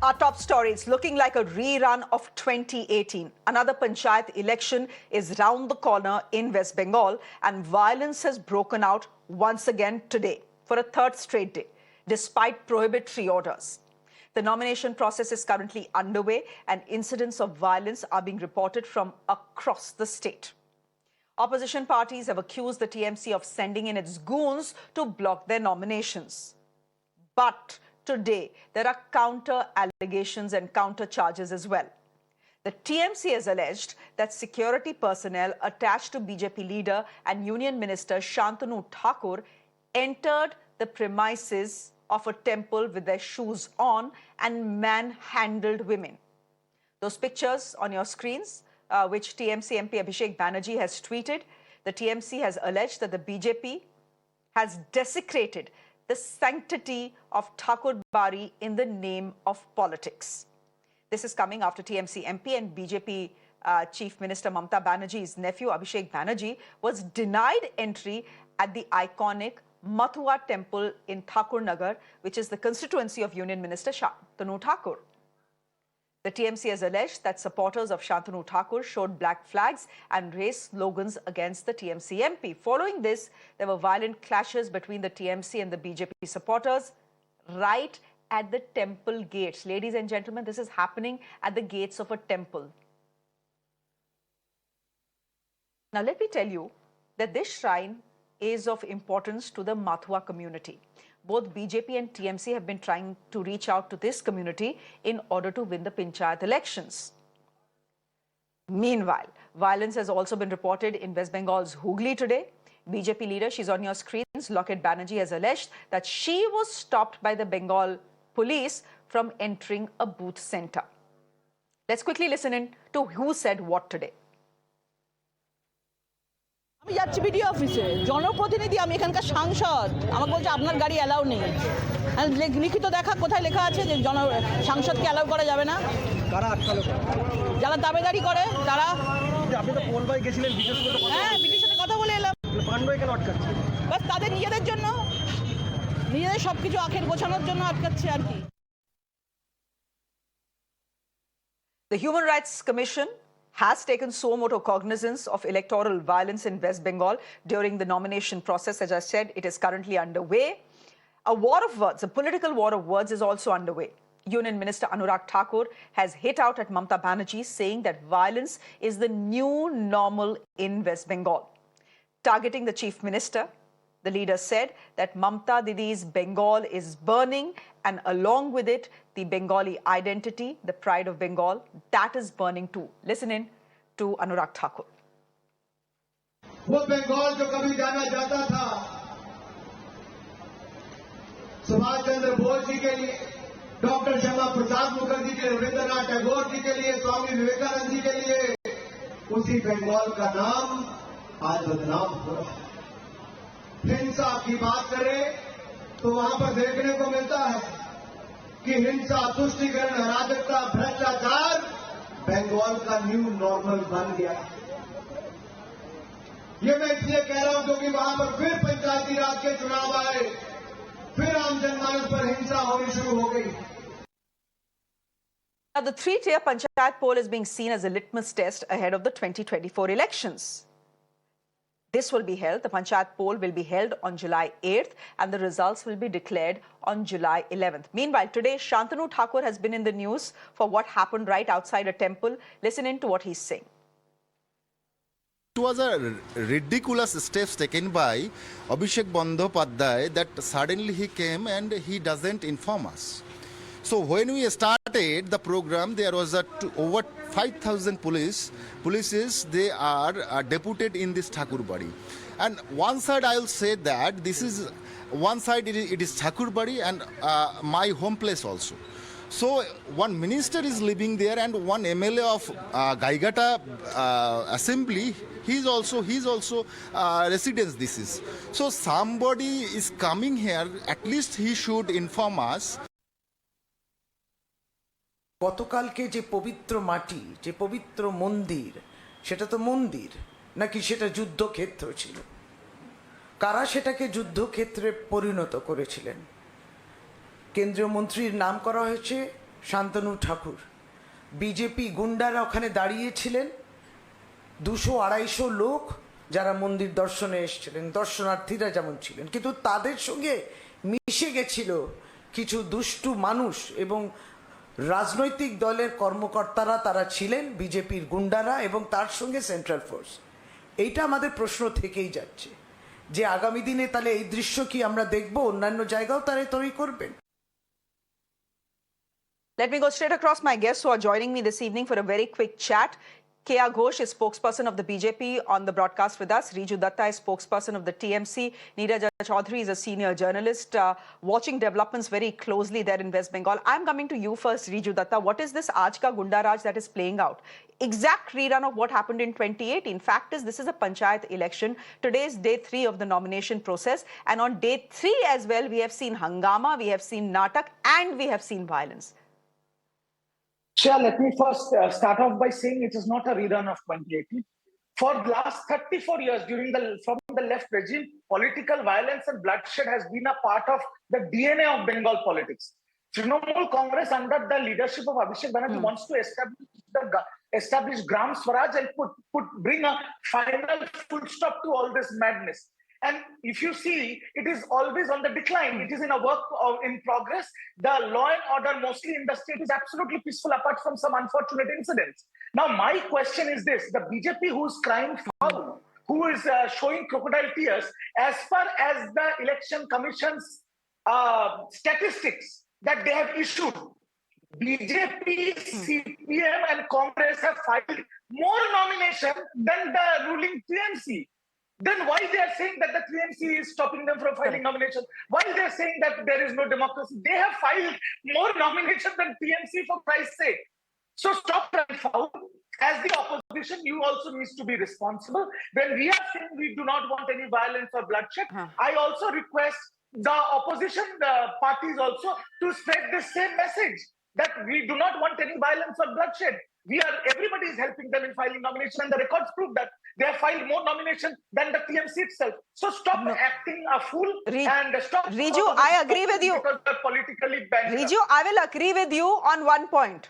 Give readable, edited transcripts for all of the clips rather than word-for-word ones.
Our top stories looking like a rerun of 2018. Another Panchayat election is round the corner in West Bengal, and violence has broken out once again today for a third straight day, despite prohibitory orders. The nomination process is currently underway, and incidents of violence are being reported from across the state. Opposition parties have accused the TMC of sending in its goons to block their nominations. But today, there are counter allegations and counter charges as well. The TMC has alleged that security personnel attached to BJP leader and Union Minister Shantanu Thakur entered the premises of a temple with their shoes on and manhandled women. Those pictures on your screens, which TMC MP Abhishek Banerjee has tweeted, the TMC has alleged that the BJP has desecrated the sanctity of Thakur Bari in the name of politics. This is coming after TMC MP and BJP Chief Minister Mamata Banerjee's nephew Abhishek Banerjee was denied entry at the iconic Matua temple in Thakur Nagar, which is the constituency of Union Minister Shantanu Thakur. The TMC has alleged that supporters of Shantanu Thakur showed black flags and raised slogans against the TMC MP. Following this, there were violent clashes between the TMC and the BJP supporters right at the temple gates. Ladies and gentlemen, this is happening at the gates of a temple. Now, let me tell you that this shrine is of importance to the Matua community. Both BJP and TMC have been trying to reach out to this community in order to win the Panchayat elections. Meanwhile, violence has also been reported in West Bengal's Hooghly today. BJP leader, she's on your screens, Locket Banerjee, has alleged that she was stopped by the Bengal police from entering a booth center. Let's quickly listen in to who said what today. আমি যাচ্ছি BDO অফিসে জনপ্রতিনিধি আমি এখানকার সাংসদ আমাকে বলছে আপনার গাড়ি অ্যালাউ নেই লিখিত দেখা কোথায় লেখা আছে যে সাংসদকে অ্যালাউ করা যাবে না কারা আটকালো যারা দাবেদারি করে তারা আপনি তো কোলবাই গেছিলেন বিডিওর সাথে হ্যাঁ বিডিওর সাথে কথা বলে এলাম পান্ডয় কেন আটকাচ্ছে বাস তাদের নিজেদের জন্য নিজেদের সবকিছু আখের গোছানোর জন্য আটকাচ্ছে আর কি The Human Rights Commission has taken suo motu cognizance of electoral violence in West Bengal during the nomination process. As I said, it is currently underway. A war of words, a political war of words is also underway. Union Minister Anurag Thakur has hit out at Mamata Banerjee, saying that violence is the new normal in West Bengal. Targeting the Chief Minister, the leader said that Mamata Didi's Bengal is burning, and along with it, the Bengali identity, the pride of Bengal, that is burning too. Listen in to Anurag Thakur. वो बंगाल जो कभी जाना जाता था सुभाष चंद्र बोस जी के लिए, doctor Shyama Prasad Mukherjee के लिए, रविंद्रनाथ टैगोर जी के लिए, स्वामी विवेकानंद जी के लिए, उसी बंगाल का नाम आज बदनाम हो रहा है। हिंसा की बात करें तो वहां पर देखने को मिलता है कि हिंसा, तुष्टीकरण, अराजकता, भ्रष्टाचार बंगाल का न्यू नॉर्मल बन गया। ये मैं इसलिए कह रहा हूं क्योंकि वहां पर फिर पंचायती राज के चुनाव आए, फिर आम जनमानस पर हिंसा होनी शुरू हो गई। Now, the three-tier Panchayat poll is being seen as a litmus test ahead of the 2024 elections. This will be held, the Panchayat poll will be held on July 8th and the results will be declared on July 11th. Meanwhile, today, Shantanu Thakur has been in the news for what happened right outside a temple. Listen in to what he's saying. It was a ridiculous steps taken by Abhishek Banerjee that suddenly he came and he doesn't inform us. So when we started the program, there was over 5,000 polices. They are deputed in this Thakur Bari. And one side I will say that this is, one side it is Thakur Bari and my home place also. So one minister is living there and one MLA of Gaigata assembly, he's also residence this is. So somebody is coming here, at least he should inform us. গতকালকে যে পবিত্র মাটি, যে পবিত্র মন্দির, সেটা তো মন্দির নাকি সেটা যুদ্ধক্ষেত্র ছিল? কারা সেটাকে যুদ্ধক্ষেত্রে পরিণত করেছিলেন? কেন্দ্রীয় মন্ত্রীর নাম করা হয়েছে শান্তনু ঠাকুর, বিজেপি গুন্ডারা ওখানে দাঁড়িয়েছিলেন, 200-250 লোক যারা মন্দির দর্শনে এসেছিলেন, দর্শনার্থীরা যেমন ছিলেন, কিন্তু তাদের সঙ্গে মিশে গেছিল কিছু দুষ্টু মানুষ এবং রাজনৈতিক দলের কর্মকর্তারা, তারা ছিলেন বিজেপির গুন্ডারা এবং তার সঙ্গে সেন্ট্রাল ফোর্স। এইটা আমাদের প্রশ্ন থেকেই যাচ্ছে যে আগামী দিনে তাহলে এই দৃশ্য কি আমরা দেখব, অন্যান্য জায়গাও তারা তৈরি করবেন? Let me go straight across my guests who are joining me this evening for a very quick chat. Keya Ghosh is spokesperson of the BJP on the broadcast with us. Riju Dutta is spokesperson of the TMC. Neerja Chowdhury is a senior journalist watching developments very closely there in West Bengal. I'm coming to you first, Riju Dutta. What is this Aaj Ka Gunda Raj that is playing out? Exact rerun of what happened in 2018. Fact is, this is a Panchayat election. Today is day 3 of the nomination process. And on day 3 as well, we have seen hangama, we have seen natak, and we have seen violence. Shreya, let me first start off by saying it is not a rerun of 2018. For the last 34 years, from the left regime, political violence and bloodshed has been a part of the DNA of Bengal politics. Trinamool Congress, under the leadership of Abhishek Banerjee, wants to establish Gram Swaraj and bring a final full stop to all this madness. And if you see, it is always on the decline. It is in a work in progress. The law and order mostly in the state is absolutely peaceful apart from some unfortunate incidents. Now, my question is this. The BJP who is crying foul, who is showing crocodile tears, as far as the election commission's statistics that they have issued, BJP, CPM and Congress have filed more nominations than the ruling TMC. Then why they are saying that the TMC is stopping them from filing nominations? Why they are saying that there is no democracy? They have filed more nominations than TMC, for Christ's sake. So stop crying foul. As the opposition, you also need to be responsible. When we are saying we do not want any violence or bloodshed, I also request the opposition parties also to spread the same message that we do not want any violence or bloodshed. Everybody is helping them in filing nomination, and the records prove that they have filed more nominations than the TMC itself. So stop acting a fool and stop. Riju, I agree with you. Because they're politically bankrupt. Riju, I will agree with you on one point.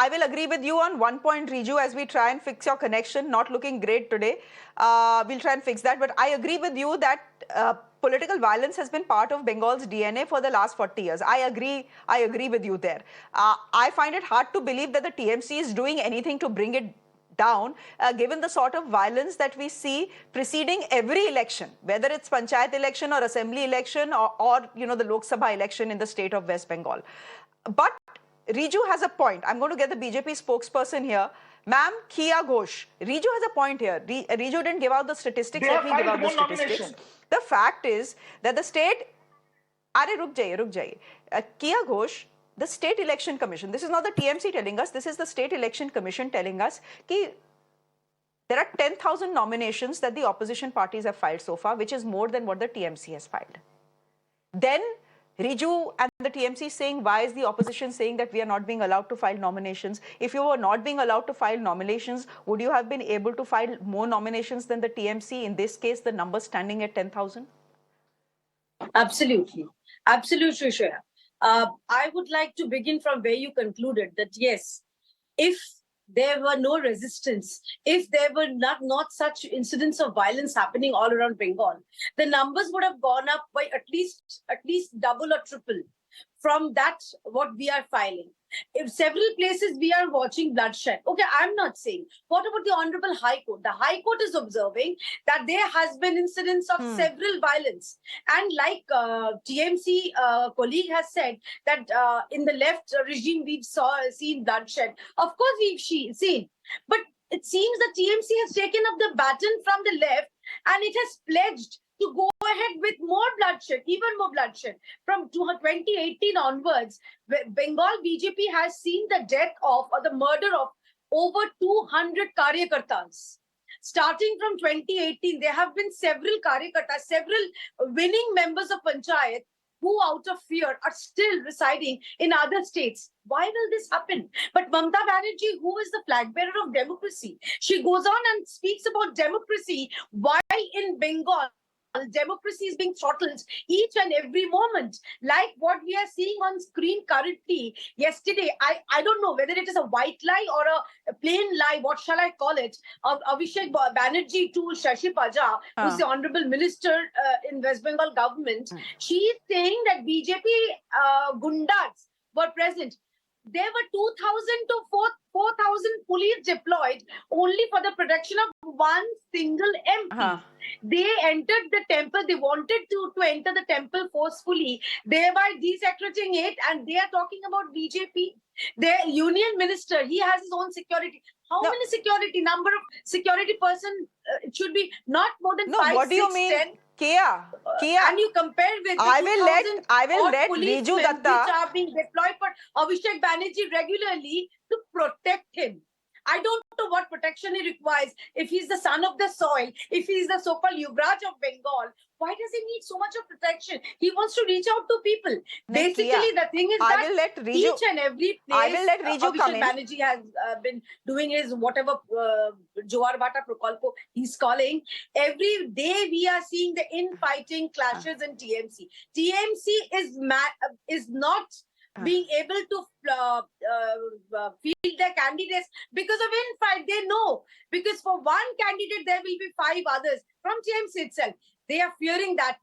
I will agree with you on one point, Riju, as we try and fix your connection. Not looking great today. We'll try and fix that. But I agree with you that political violence has been part of Bengal's DNA for the last 40 years. I agree with you there. I find it hard to believe that the TMC is doing anything to bring it down, given the sort of violence that we see preceding every election, whether it's Panchayat election or assembly election or the Lok Sabha election in the state of West Bengal. But Riju has a point. I'm going to get the BJP spokesperson here. Ma'am, Keya Ghosh. Riju has a point here. Riju didn't give out the statistics. Let me give out the statistics. The fact is that the state... Are ruk jaiye. Keya Ghosh, the State Election Commission, this is not the TMC telling us, this is the State Election Commission telling us that there are 10,000 nominations that the opposition parties have filed so far, which is more than what the TMC has filed. Then Riju and the TMC saying, why is the opposition saying that we are not being allowed to file nominations? If you were not being allowed to file nominations, would you have been able to file more nominations than the TMC? In this case, the number standing at 10,000? Absolutely. Absolutely, Shreya. I would like to begin from where you concluded that yes, if there were no resistance, if there were not such incidents of violence happening all around Bengal, the numbers would have gone up by at least double or triple from that what we are filing. In several places we are watching bloodshed. Okay, I'm not saying. What about the Honorable High Court? The High Court is observing that there has been incidents of several violence. And like TMC colleague has said that in the left regime we've seen bloodshed. Of course we've seen. But it seems that TMC has taken up the baton from the left and it has pledged to go ahead with more bloodshed, even more bloodshed. From 2018 onwards, Bengal BJP has seen the death of or the murder of over 200 karyakartas. Starting from 2018, there have been several karyakartas, several winning members of Panchayat who out of fear are still residing in other states. Why will this happen? But Mamata Banerjee, who is the flag bearer of democracy, she goes on and speaks about democracy. Why in Bengal democracy is being throttled each and every moment, like what we are seeing on screen currently. Yesterday, I don't know whether it is a white lie or a plain lie, what shall I call it, of Abhishek Banerjee to Shashi Paja, who's the honorable minister in West Bengal government. She is saying that BJP gundas were present. There were 2,000 to 4,000 police deployed only for the protection of one single MP. They entered the temple. They wanted to enter the temple forcefully, thereby desecrating it. And they are talking about BJP. Their union minister, he has his own security. How many security? Number of security person? It should be not more than 5, what do 6, you mean? 10. Keya, And you compare with the I will let Riju policemen Dutta, which are being deployed for Abhishek Banerjee regularly to protect him. I don't know what protection he requires. If he's the son of the soil, if he's the so-called Yuvraj of Bengal, why does he need so much of protection? He wants to reach out to people. Basically, Keya, the thing is I that will let Riju, each and every place, I will let Riju come Abhishek in. Banerjee has been doing his whatever Johar Bata Prokalpo he's calling. Every day we are seeing the infighting clashes in TMC. TMC is not being able to field their candidates because of infight. They know, because for one candidate there will be 5 others from TMC itself. They are fearing that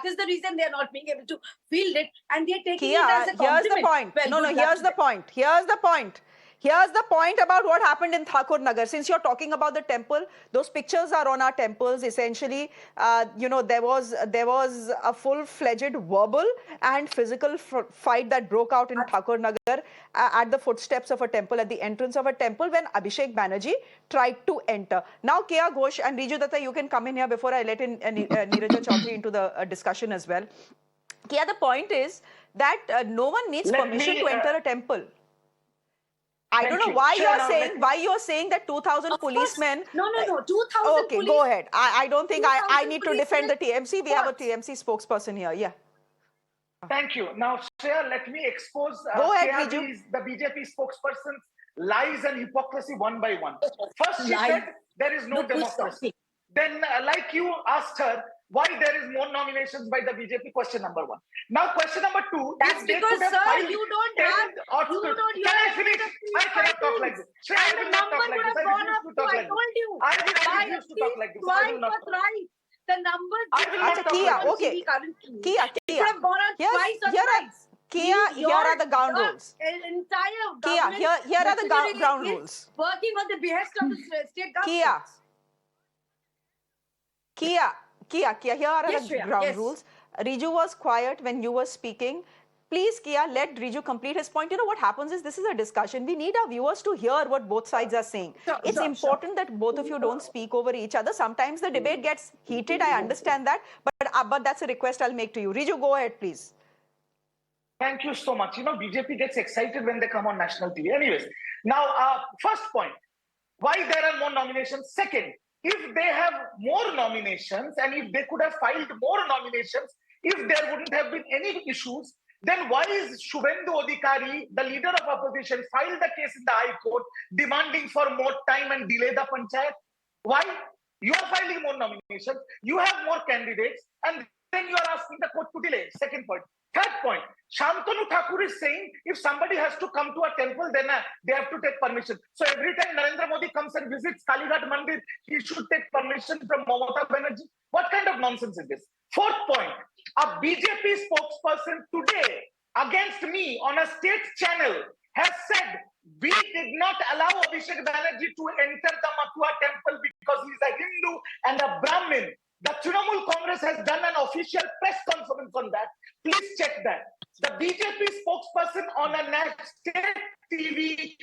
is the reason they are not being able to field it, and they are taking it as a compliment. Here's the point. Well, Here's the point. Here's the point. Here's the point about what happened in Thakur Nagar. Since you're talking about the temple, those pictures are on our temples. Essentially, there was a full-fledged verbal and physical fight that broke out in Thakur Nagar at the footsteps of a temple, at the entrance of a temple, when Abhishek Banerjee tried to enter. Now, Keya Ghosh and Riju Dutta, you can come in here before I let in Neerja Chowdhury into the discussion as well. Keya, the point is that no one needs permission to enter a temple. I don't know why you're saying that 2,000 policemen. No, 2,000. Okay, go ahead. I don't think I need to defend the TMC. We have a TMC spokesperson here. Yeah. Thank you. Now, Shreya, let me expose Go ahead, Riju. the BJP spokesperson's lies and hypocrisy one by one. First, she said there is no democracy. Then, like you asked her, why there is more nominations by the BJP, question number 1. Now, question number 2. That's because, sir, you don't have... Can I finish? I cannot talk like this. Shreya, I will not talk like this. I refuse to talk like this. I refuse to talk like this. I will not talk. The numbers... I will not talk like this. Keya. It have gone on twice or thrice. Keya, here are the ground rules. Entire Keya, here are the ground rules. Working on the behest of the state government. Keya, here are the ground rules. Riju was quiet when you were speaking. Please, Keya, let Riju complete his point. You know what happens is this is a discussion. We need our viewers to hear what both sides are saying. It's important that both of you don't speak over each other. Sometimes the debate gets heated. I understand that. But that's a request I'll make to you. Riju, go ahead, please. Thank you so much. BJP gets excited when they come on national TV. Anyways, now, first point, why there are more nominations? Second, if they have more nominations and if they could have filed more nominations, if there wouldn't have been any issues, then why is Shubhendu Adhikari, the leader of opposition, filed the case in the High Court demanding for more time and delay the Panchayat? Why? You are filing more nominations, you have more candidates, and then you are asking the court to delay. Second point. Third point, Shantanu Thakur is saying if somebody has to come to a temple, then they have to take permission. So every time Narendra Modi comes and visits Kalighat Mandir, he should take permission from Mamata Banerjee. What kind of nonsense is this? Fourth point, a BJP spokesperson today against me on a state channel has said we did not allow Abhishek Banerjee to enter the Matua temple because he's a Hindu and a Brahmin. The Trinamool Congress has done an official press conference on that. Please check that. The BJP spokesperson on a state TV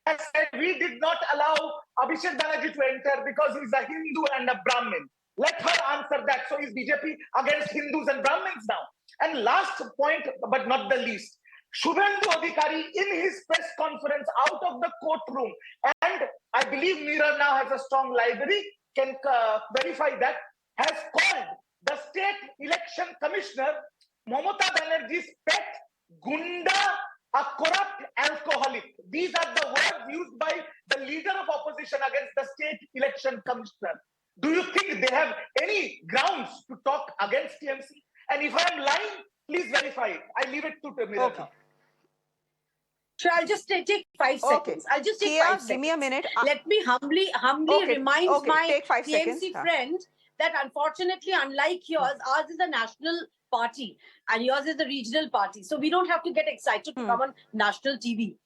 has said we did not allow Abhishek Banerjee to enter because he's a Hindu and a Brahmin. Let her answer that. So is BJP against Hindus and Brahmins now? And last point, but not the least, Shubhendu Adhikari in his press conference out of the courtroom, and I believe Meera now has a strong library, can verify that, has called the state election commissioner, Mamata Banerjee's pet, Gunda, a corrupt alcoholic. These are the words used by the leader of opposition against the state election commissioner. Do you think they have any grounds to talk against TMC? And if I am lying, please verify it. I leave it to Miranda. Okay. Sure, I'll just take 5 Okay. seconds. I'll just take Keya, 5 seconds. give me a minute. Let me humbly Okay, remind okay, my take 5 seconds. TMC friend that unfortunately, unlike yours, ours is a national party and yours is a regional party. So we don't have to get excited to come on national TV.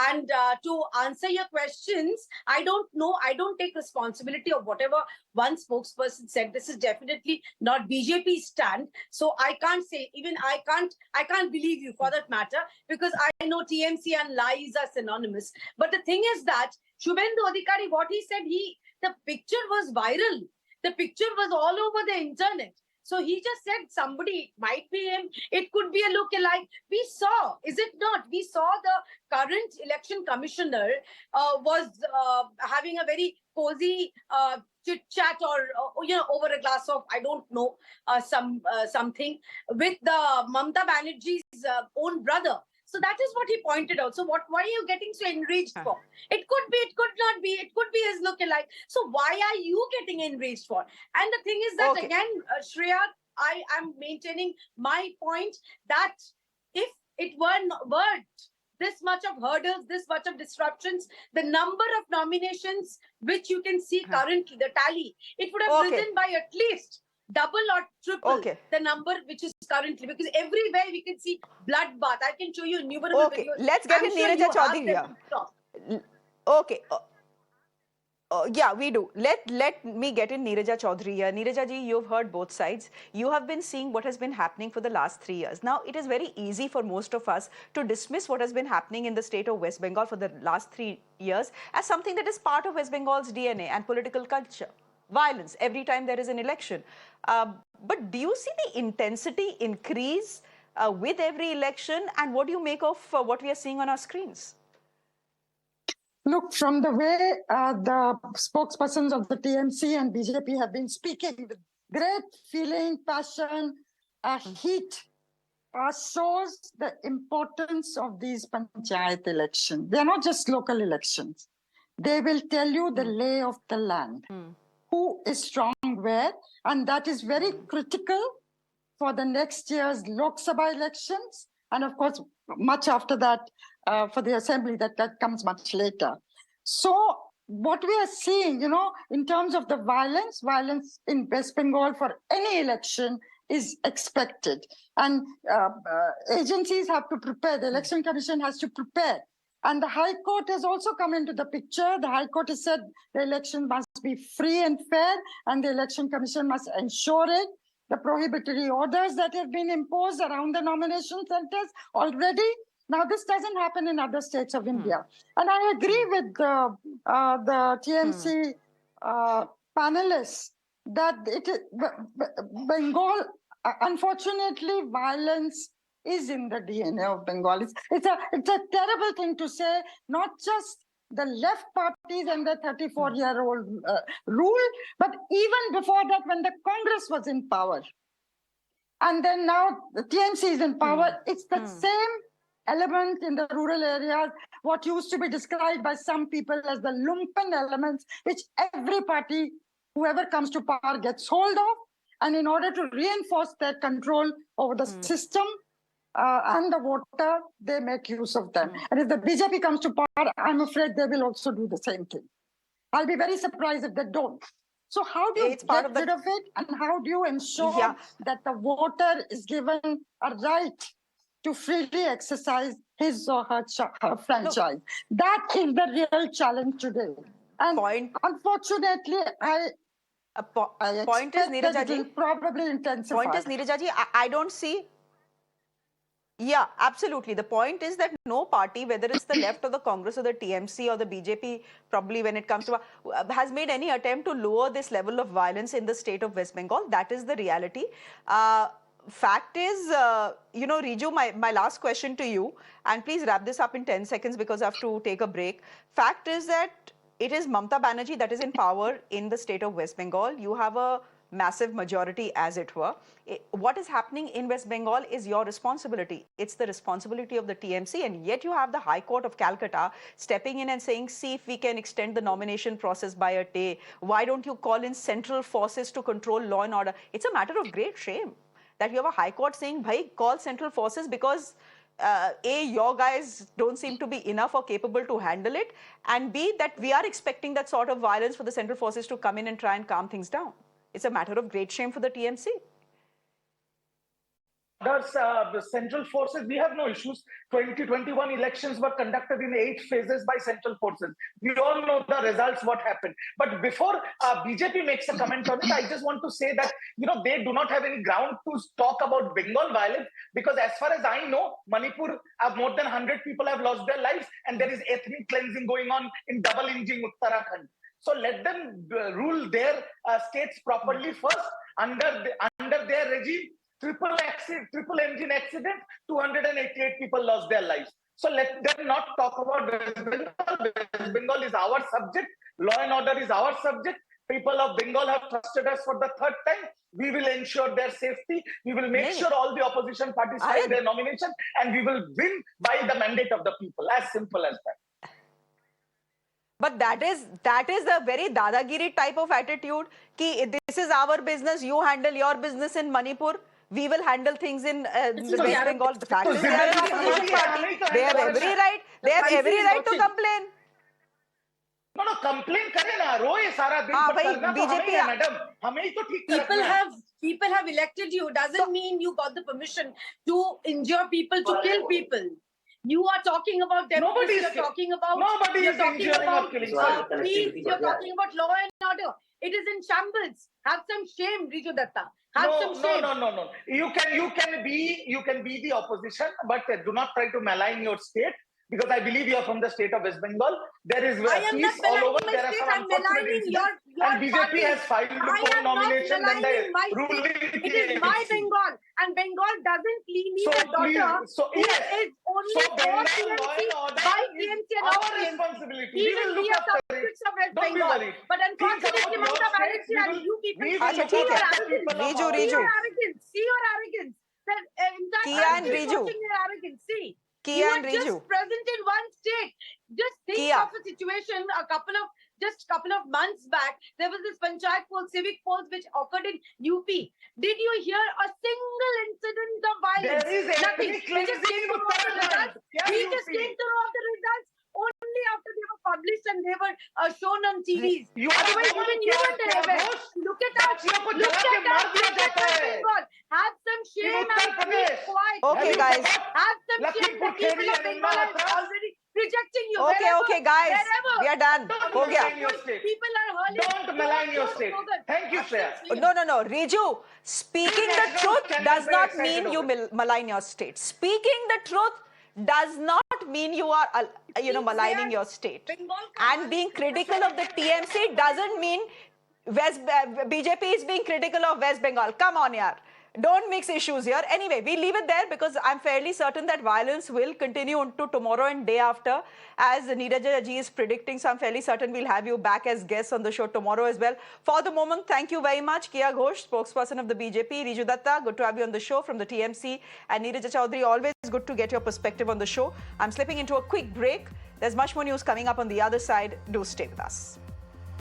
And to answer your questions, I don't know. I don't take responsibility of whatever one spokesperson said. This is definitely not BJP's stand. So I can't say, even I can't believe you for that matter, because I know TMC and lies are synonymous. But the thing is that Shubhendu Adhikari, what he said, the picture was viral. The picture was all over the internet. So he just said somebody might be him. It could be a lookalike. We saw, is it not? We saw the current election commissioner was having a very cozy chit chat or over a glass of, I don't know, something with the Mamata Banerjee's own brother. So that is what he pointed out. So why are you getting so enraged for? It could be, it could not be, it could be his lookalike. So why are you getting enraged for? And the thing is that, again, Shreya, I am maintaining my point that if it weren't this much of hurdles, this much of disruptions, the number of nominations which you can see currently, the tally, it would have risen by at least double or triple the number which is currently, because everywhere we can see bloodbath. I can show you innumerable videos. Let's get in Neerja Chowdhury. Okay. Yeah, we do. Let me get in Neerja Chowdhury here. Neerja ji, you've heard both sides. You have been seeing what has been happening for the last 3 years. Now, it is very easy for most of us to dismiss what has been happening in the state of West Bengal for the last 3 years as something that is part of West Bengal's DNA and political culture. Violence every time there is an election. But do you see the intensity increase with every election? And what do you make of what we are seeing on our screens? Look, from the way the spokespersons of the TMC and BJP have been speaking with great feeling, passion, heat, shows the importance of these Panchayat elections. They are not just local elections. They will tell you the lay of the land, who is strong where, and that is very critical for the next year's Lok Sabha elections, and of course, much after that, for the assembly, that comes much later. So what we are seeing, in terms of the violence in West Bengal for any election is expected. And agencies have to prepare, the Election Commission has to prepare. And the High Court has also come into the picture. The High Court has said the election must be free and fair, and the Election Commission must ensure it. The prohibitory orders that have been imposed around the nomination centers already. Now, this doesn't happen in other states of India. And I agree with the TMC panelists that Bengal, unfortunately, violence is in the DNA of Bengal. It's a terrible thing to say, not just the left parties and the 34-year-old rule, but even before that, when the Congress was in power. And then now the TMC is in power. It's the same element in the rural areas, what used to be described by some people as the lumpen elements, which every party, whoever comes to power, gets hold of. And in order to reinforce their control over the system and the voter, they make use of them. And if the BJP comes to power, I'm afraid they will also do the same thing. I'll be very surprised if they don't. So how do you get rid of it? And how do you ensure that the voter is given a right to freely exercise his or her franchise? That is the real challenge today. And unfortunately, I point is, Neerja ji, probably intensify. Point is, Neerja ji, I don't see. Yeah, absolutely. The point is that no party, whether it's the left or the Congress or the TMC or the BJP, probably when it comes to, has made any attempt to lower this level of violence in the state of West Bengal. That is the reality. Fact is, Riju, my last question to you, and please wrap this up in 10 seconds because I have to take a break. Fact is that it is Mamata Banerjee that is in power in the state of West Bengal. You have a massive majority, as it were. What is happening in West Bengal is your responsibility. It's the responsibility of the TMC, and yet you have the High Court of Calcutta stepping in and saying, see if we can extend the nomination process by a day. Why don't you call in central forces to control law and order? It's a matter of great shame that you have a High Court saying, bhai, call central forces because A, your guys don't seem to be enough or capable to handle it, and B, that we are expecting that sort of violence for the central forces to come in and try and calm things down. It's a matter of great shame for the TMC. The central forces, we have no issues. 2021 elections were conducted in 8 phases by central forces. We all know the results, what happened. But before BJP makes a comment on it, I just want to say that, they do not have any ground to talk about Bengal violence, because as far as I know, Manipur, more than 100 people have lost their lives, and there is ethnic cleansing going on in double-engine Uttarakhand. So let them rule their states properly first. Under their regime, triple engine accident, 288 people lost their lives. So let them not talk about West Bengal. West Bengal is our subject. Law and order is our subject. People of Bengal have trusted us for the 3rd time. We will ensure their safety. We will make sure all the opposition parties file their nomination, and we will win by the mandate of the people. As simple as that. But that is a very dadagiri type of attitude. Ki this is our business. You handle your business in Manipur. We will handle things in West Bengal. The fact is, they are an opposition party. They have every right. They have every right to complain. No, complain करे ना, रोए सारा दिन पर करना तो हमें है मैडम, हमें ही तो ठीक करना। People have elected you. Doesn't mean you got the permission to injure people, to kill people. You are talking about democracy. You're talking about peace. You're talking about law and order. It is in shambles. Have some shame, Riju Dutta. Have some shame. No. You can be the opposition, but do not try to malign your state. Because I believe you are from the state of West Bengal. There is peace all over. There are some unfortunate incidents. And BJP has filed for nomination. Then the ruling. It is my Bengal. And Bengal doesn't need a daughter. Is only for TMC by TMC and our responsibility. He will be a subject of West Bengal. But unfortunately, Mamata Banerjee and you people see your arrogance. See your arrogance. In fact, I'm just watching your arrogance. See. Keya and Riju. Just present in one state. Just think of a situation a couple of months back. There was this Panchayat poll, civic polls which occurred in UP. Did you hear a single incident of violence? There is nothing. We just came to know the results. Only after they were published and they were shown on TVs. Otherwise, even you were aware. Look at that. Have some shame and be quiet. Okay, guys. Have some shame. The people of Bengal are already rejecting you. Okay, guys. We are done. People are hurling. Don't malign your state. Thank you, Shreya. No. Riju, speaking the truth does not mean you malign your state. Speaking the truth does not mean you are, maligning your state. And being critical of the TMC doesn't mean BJP is being critical of West Bengal. Come on, yaar. Don't mix issues here. Anyway, we leave it there because I'm fairly certain that violence will continue into tomorrow and day after, as Neerja Chowdhury is predicting. So I'm fairly certain we'll have you back as guests on the show tomorrow as well. For the moment, thank you very much. Keya Ghosh, spokesperson of the BJP. Riju Dutta, good to have you on the show from the TMC. And Neerja Chowdhury, always good to get your perspective on the show. I'm slipping into a quick break. There's much more news coming up on the other side. Do stay with us.